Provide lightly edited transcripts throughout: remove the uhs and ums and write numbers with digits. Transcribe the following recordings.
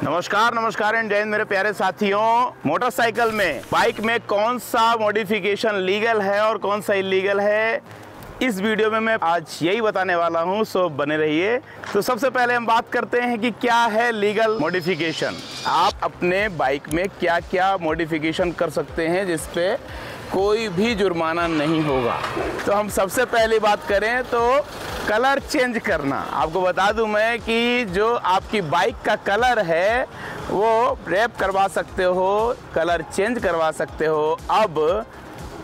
नमस्कार नमस्कार एंड जय हिंद मेरे प्यारे साथियों। मोटरसाइकिल में, बाइक में कौन सा मॉडिफिकेशन लीगल है और कौन सा इलीगल है, इस वीडियो में मैं आज यही बताने वाला हूं, सो बने रहिए। तो सबसे पहले हम बात करते हैं कि क्या है लीगल मॉडिफिकेशन। आप अपने बाइक में क्या क्या मॉडिफिकेशन कर सकते हैं जिसपे कोई भी जुर्माना नहीं होगा। तो हम सबसे पहली बात करें तो कलर चेंज करना। आपको बता दूं मैं कि जो आपकी बाइक का कलर है वो रैप करवा सकते हो, कलर चेंज करवा सकते हो। अब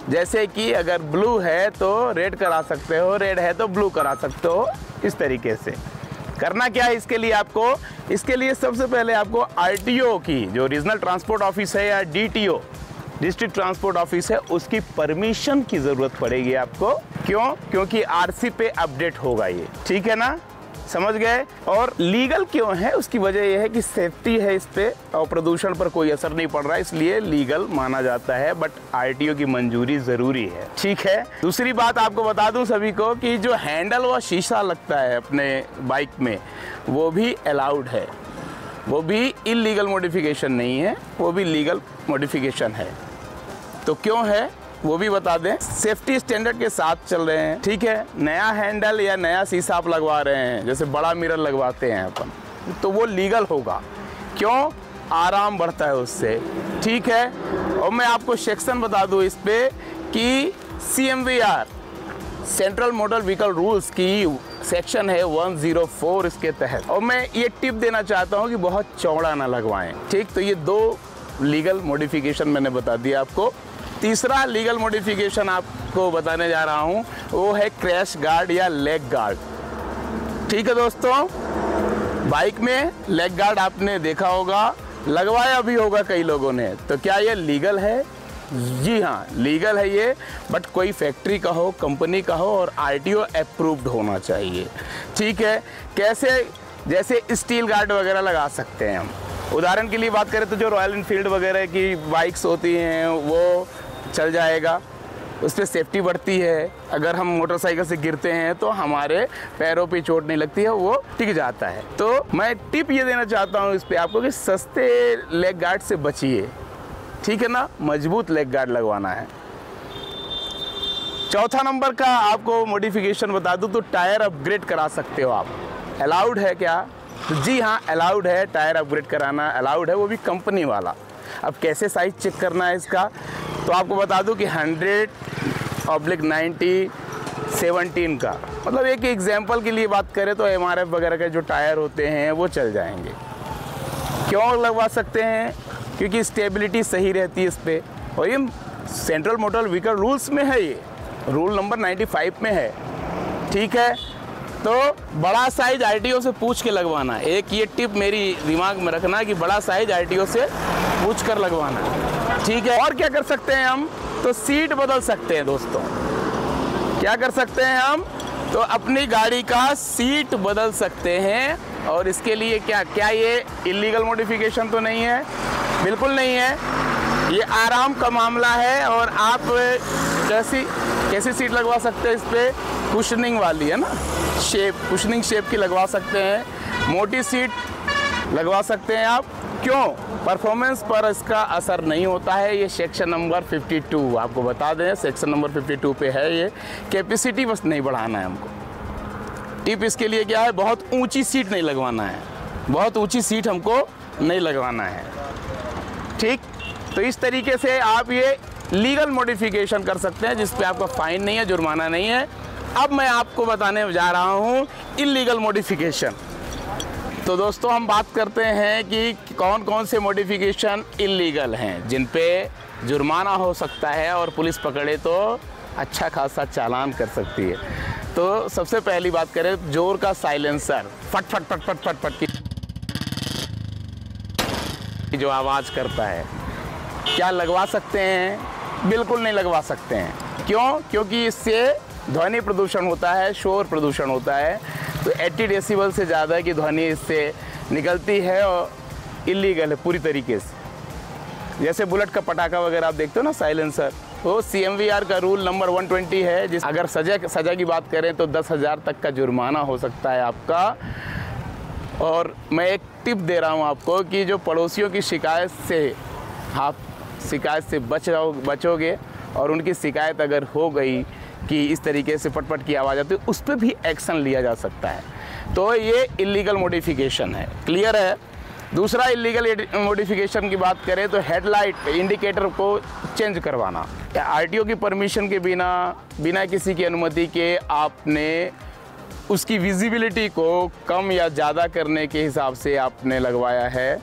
जैसे कि अगर ब्लू है तो रेड करा सकते हो, रेड है तो ब्लू करा सकते हो। इस तरीके से करना क्या है इसके लिए आपको, इसके लिए सबसे पहले आपको आरटीओ की, जो रीजनल ट्रांसपोर्ट ऑफिस है या डीटीओ, डिस्ट्रिक्ट ट्रांसपोर्ट ऑफिस है, उसकी परमिशन की ज़रूरत पड़ेगी आपको। क्यों? क्योंकि आरसी पे अपडेट होगा ये, ठीक है ना, समझ गए। और लीगल क्यों है, उसकी वजह यह है कि सेफ्टी है इस पे और प्रदूषण पर कोई असर नहीं पड़ रहा है, इसलिए लीगल माना जाता है। बट आरटीओ की मंजूरी ज़रूरी है, ठीक है। दूसरी बात आपको बता दूं सभी को कि जो हैंडल व शीशा लगता है अपने बाइक में, वो भी अलाउड है, वो भी इलीगल मॉडिफिकेशन नहीं है, वो भी लीगल मॉडिफिकेशन है। तो क्यों है वो भी बता दें। सेफ्टी स्टैंडर्ड के साथ चल रहे हैं, ठीक है। नया हैंडल या नया शीशा आप लगवा रहे हैं, जैसे बड़ा मिरर लगवाते हैं अपन, तो वो लीगल होगा। क्यों? आराम बढ़ता है उससे, ठीक है। और मैं आपको सेक्शन बता दूं इस पे कि CMVR central motor vehicle rules की सेक्शन है 104 इसके तहत। और मैं ये टिप देना चाहता हूँ कि बहुत चौड़ा ना लगवाएं, ठीक। तो ये दो लीगल मॉडिफिकेशन मैंने बता दिया आपको। तीसरा लीगल मॉडिफिकेशन आपको बताने जा रहा हूँ, वो है क्रैश गार्ड या लेग गार्ड, ठीक है दोस्तों। बाइक में लेग गार्ड आपने देखा होगा, लगवाया भी होगा कई लोगों ने। तो क्या ये लीगल है? जी हाँ, लीगल है ये, बट कोई फैक्ट्री का हो, कंपनी का हो और आरटीओ अप्रूव्ड होना चाहिए, ठीक है। कैसे? जैसे स्टील गार्ड वगैरह लगा सकते हैं हम। उदाहरण के लिए बात करें तो जो रॉयल एनफील्ड वगैरह की बाइक्स होती हैं वो चल जाएगा, उस पर सेफ्टी बढ़ती है। अगर हम मोटरसाइकिल से गिरते हैं तो हमारे पैरों पे चोट नहीं लगती है, वो टिक जाता है। तो मैं टिप ये देना चाहता हूँ इस पे आपको कि सस्ते लेग गार्ड से बचिए, ठीक है ना, मजबूत लेग गार्ड लगवाना है। चौथा नंबर का आपको मॉडिफिकेशन बता दूं तो टायर अपग्रेड करा सकते हो आप। अलाउड है क्या? तो जी हाँ, अलाउड है, टायर अपग्रेड कराना अलाउड है, वो भी कंपनी वाला। अब कैसे साइज चेक करना है इसका, तो आपको बता दूं कि 100/90 17 का, मतलब एक एग्जाम्पल के लिए बात करें तो MRF वगैरह के जो टायर होते हैं वो चल जाएंगे। क्यों लगवा सकते हैं? क्योंकि स्टेबिलिटी सही रहती है इस पर, और ये सेंट्रल मोटर व्हीकल रूल्स में है, ये रूल नंबर 95 में है, ठीक है। तो बड़ा साइज आरटीओ से पूछ के लगवाना। एक ये टिप मेरी दिमाग में रखना कि बड़ा साइज आरटीओ से पूछ कर लगवाना, ठीक है। और क्या कर सकते हैं हम, तो सीट बदल सकते हैं दोस्तों। क्या कर सकते हैं हम, तो अपनी गाड़ी का सीट बदल सकते हैं। और इसके लिए क्या क्या ये इलीगल मॉडिफिकेशन तो नहीं है, बिल्कुल नहीं है, ये आराम का मामला है। और आप कैसी सीट लगवा सकते हैं इस पर, कुशनिंग वाली है ना, शेप, कुशनिंग शेप की लगवा सकते हैं। मोटी सीट लगवा सकते हैं आप। क्यों? परफॉर्मेंस पर इसका असर नहीं होता है। ये सेक्शन नंबर 52 आपको बता दें, सेक्शन नंबर 52 पे है ये। कैपेसिटी बस नहीं बढ़ाना है हमको। टिप इसके लिए क्या है, बहुत ऊंची सीट नहीं लगवाना है, बहुत ऊंची सीट हमको नहीं लगवाना है, ठीक। तो इस तरीके से आप ये लीगल मॉडिफिकेशन कर सकते हैं जिस पे आपका फाइन नहीं है, जुर्माना नहीं है। अब मैं आपको बताने जा रहा हूँ इलीगल मॉडिफिकेशन। तो दोस्तों हम बात करते हैं कि कौन कौन से मॉडिफिकेशन इलीगल हैं जिन पे जुर्माना हो सकता है और पुलिस पकड़े तो अच्छा खासा चालान कर सकती है। तो सबसे पहली बात करें, जोर का साइलेंसर, फट फट फट फट फट फट की जो आवाज़ करता है, क्या लगवा सकते हैं? बिल्कुल नहीं लगवा सकते हैं। क्यों? क्योंकि इससे ध्वनि प्रदूषण होता है, शोर प्रदूषण होता है। तो 80 डेसिबल से ज़्यादा की ध्वनि इससे निकलती है और इलीगल है पूरी तरीके से। जैसे बुलेट का पटाखा वगैरह आप देखते हो ना, साइलेंसर, वो CMVR का रूल नंबर 120 है। जिस अगर सजा की बात करें तो 10,000 तक का जुर्माना हो सकता है आपका। और मैं एक टिप दे रहा हूँ आपको कि जो पड़ोसियों की शिकायत से आप शिकायत से बचोगे और उनकी शिकायत अगर हो गई कि इस तरीके से पट की आवाज़ आती है, उस पर भी एक्शन लिया जा सकता है। तो ये इलीगल मॉडिफिकेशन है। क्लियर है। दूसरा इलीगल मॉडिफिकेशन की बात करें तो हेडलाइट इंडिकेटर को चेंज करवाना। आरटीओ की परमिशन के बिना किसी की अनुमति के आपने उसकी विजिबिलिटी को कम या ज़्यादा करने के हिसाब से आपने लगवाया है,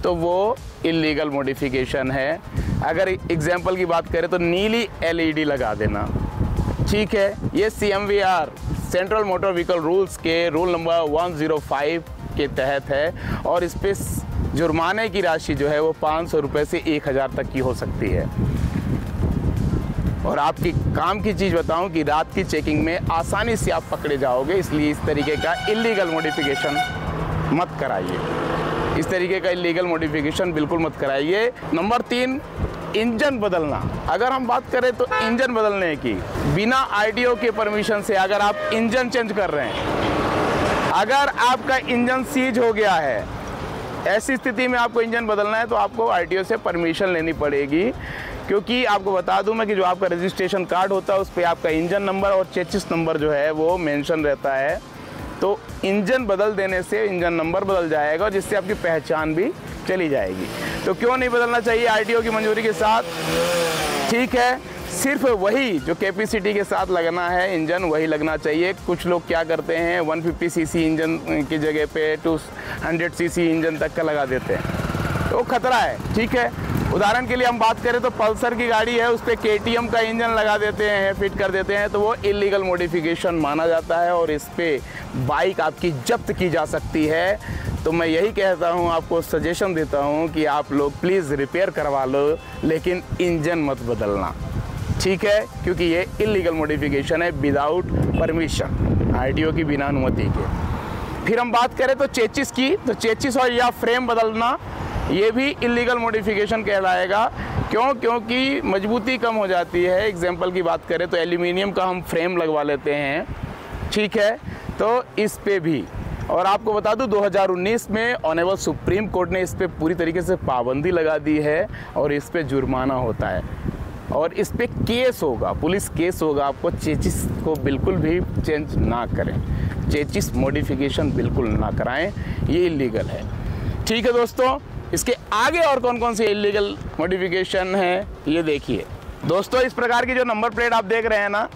तो वो इलीगल मॉडिफिकेशन है। अगर एग्जाम्पल की बात करें तो नीली एलईडी लगा देना, ठीक है। ये CMVR central motor vehicle rules के रूल नंबर 105 के तहत है और इस पे जुर्माने की राशि जो है वो 500 रुपये से 1000 तक की हो सकती है। और आपकी काम की चीज़ बताऊं कि रात की चेकिंग में आसानी से आप पकड़े जाओगे, इसलिए इस तरीके का इलीगल मॉडिफिकेशन मत कराइए। इस तरीके का इलीगल मॉडिफिकेशन बिल्कुल मत कराइए। नंबर 3, इंजन बदलना। अगर हम बात करें तो इंजन बदलने की बिना आरटीओ के परमिशन से अगर आप इंजन चेंज कर रहे हैं, अगर आपका इंजन सीज हो गया है, ऐसी स्थिति में आपको इंजन बदलना है तो आपको आरटीओ से परमिशन लेनी पड़ेगी। क्योंकि आपको बता दूं मैं कि जो आपका रजिस्ट्रेशन कार्ड होता है उस पर आपका इंजन नंबर और चेसिस नंबर जो है वो मेंशन रहता है। तो इंजन बदल देने से इंजन नंबर बदल जाएगा, जिससे आपकी पहचान भी चली जाएगी। तो क्यों नहीं बदलना चाहिए आरटीओ की मंजूरी के साथ? ठीक है, सिर्फ वही जो कैपेसिटी के साथ लगना है इंजन वही लगना चाहिए। कुछ लोग क्या करते हैं 150 सीसी इंजन की जगह पे 200 सीसी इंजन तक का लगा देते हैं, तो खतरा है। ठीक है, उदाहरण के लिए हम बात करें तो पल्सर की गाड़ी है, उस पर KTM का इंजन लगा देते हैं, फिट कर देते हैं, तो वो इलीगल मॉडिफिकेशन माना जाता है और इस पे बाइक आपकी जब्त की जा सकती है। तो मैं यही कहता हूँ, आपको सजेशन देता हूँ कि आप लोग प्लीज़ रिपेयर करवा लो, लेकिन इंजन मत बदलना, ठीक है, क्योंकि ये इलीगल मॉडिफिकेशन है विदाउट परमिशन, आरटीओ की बिना अनुमति के। फिर हम बात करें तो चेसिस की, तो चेसिस और या फ्रेम बदलना ये भी इलीगल मॉडिफिकेशन कहलाएगा। क्यों? क्योंकि मजबूती कम हो जाती है। एग्जाम्पल की बात करें तो एल्यूमिनियम का हम फ्रेम लगवा लेते हैं, ठीक है, तो इस पे भी। और आपको बता दूं 2019 में ऑनरेबल सुप्रीम कोर्ट ने इस पे पूरी तरीके से पाबंदी लगा दी है और इस पे जुर्माना होता है और इस पे केस होगा, पुलिस केस होगा। आपको चेसिस को बिल्कुल भी चेंज ना करें, चेसिस मॉडिफिकेशन बिल्कुल ना कराएं, ये इलीगल है। ठीक है दोस्तों, इसके आगे और कौन कौन से इलीगल मॉडिफिकेशन है ये देखिए। दोस्तों, इस प्रकार की जो नंबर प्लेट आप देख रहे हैं ना,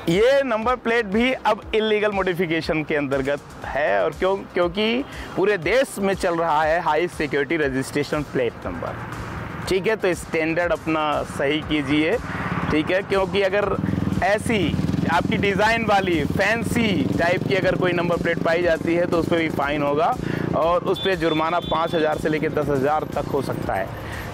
ये नंबर प्लेट भी अब इलीगल मॉडिफिकेशन के अंतर्गत है। और क्योंकि पूरे देश में चल रहा है high security registration plate number, ठीक है, तो स्टैंडर्ड अपना सही कीजिए, ठीक है, क्योंकि अगर ऐसी आपकी डिज़ाइन वाली फैंसी टाइप की अगर कोई नंबर प्लेट पाई जाती है तो उस पर भी फ़ाइन होगा और उस पर जुर्माना 5000 से लेकर 10,000 तक हो सकता है।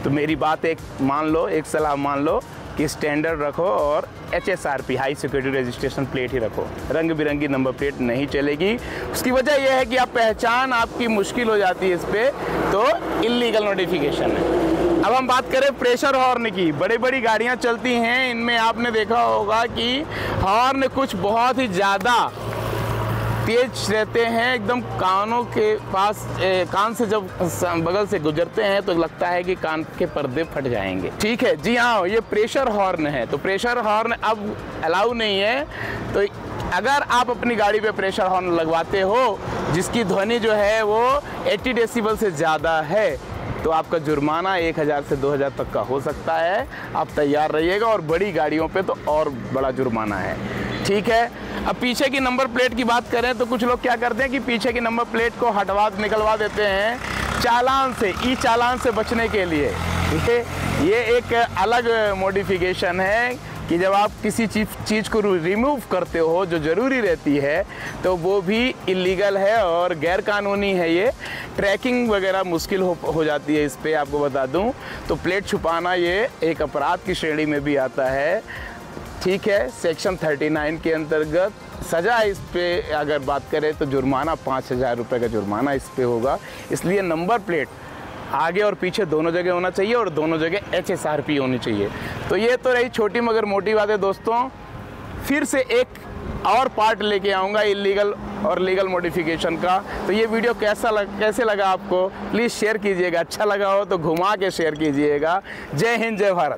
तो मेरी बात एक मान लो, एक सलाह मान लो कि स्टैंडर्ड रखो और HSRP high security registration plate ही रखो, रंग बिरंगी नंबर प्लेट नहीं चलेगी। उसकी वजह यह है कि आप पहचान आपकी मुश्किल हो जाती है इस पर, तो इलीगल नोटिफिकेशन है। अब हम बात करें प्रेशर हॉर्न की। बड़ी बड़ी गाड़ियां चलती हैं, इनमें आपने देखा होगा कि हॉर्न कुछ बहुत ही ज़्यादा तेज रहते हैं, एकदम कानों के पास, कान से जब बगल से गुजरते हैं तो लगता है कि कान के पर्दे फट जाएंगे। ठीक है, जी हाँ, ये प्रेशर हॉर्न है। तो प्रेशर हॉर्न अब अलाउ नहीं है। तो अगर आप अपनी गाड़ी पे प्रेशर हॉर्न लगवाते हो जिसकी ध्वनि जो है वो 80 डेसिबल से ज़्यादा है, तो आपका जुर्माना 1000 से 2000 तक का हो सकता है। आप तैयार रहिएगा। और बड़ी गाड़ियों पे तो और बड़ा जुर्माना है। ठीक है, अब पीछे की नंबर प्लेट की बात करें तो कुछ लोग क्या करते हैं कि पीछे की नंबर प्लेट को निकलवा देते हैं चालान से, ई चालान से बचने के लिए। ये एक अलग मॉडिफिकेशन है कि जब आप किसी चीज़ को रिमूव करते हो जो ज़रूरी रहती है तो वो भी इलीगल है और गैर कानूनी है। ये ट्रैकिंग वगैरह मुश्किल हो जाती है इस पर, आपको बता दूं। तो प्लेट छुपाना ये एक अपराध की श्रेणी में भी आता है। ठीक है, सेक्शन 39 के अंतर्गत सज़ा इस पे अगर बात करें तो जुर्माना 5000 रुपये का जुर्माना इस पे होगा। इसलिए नंबर प्लेट आगे और पीछे दोनों जगह होना चाहिए और दोनों जगह HSRP होनी चाहिए। तो ये तो रही छोटी मगर मोटी बात है दोस्तों। फिर से एक और पार्ट लेके आऊँगा इलीगल और लीगल मॉडिफिकेशन का। तो ये वीडियो कैसे लगा आपको, प्लीज़ शेयर कीजिएगा। अच्छा लगा हो तो घुमा के शेयर कीजिएगा। जय हिंद, जय भारत।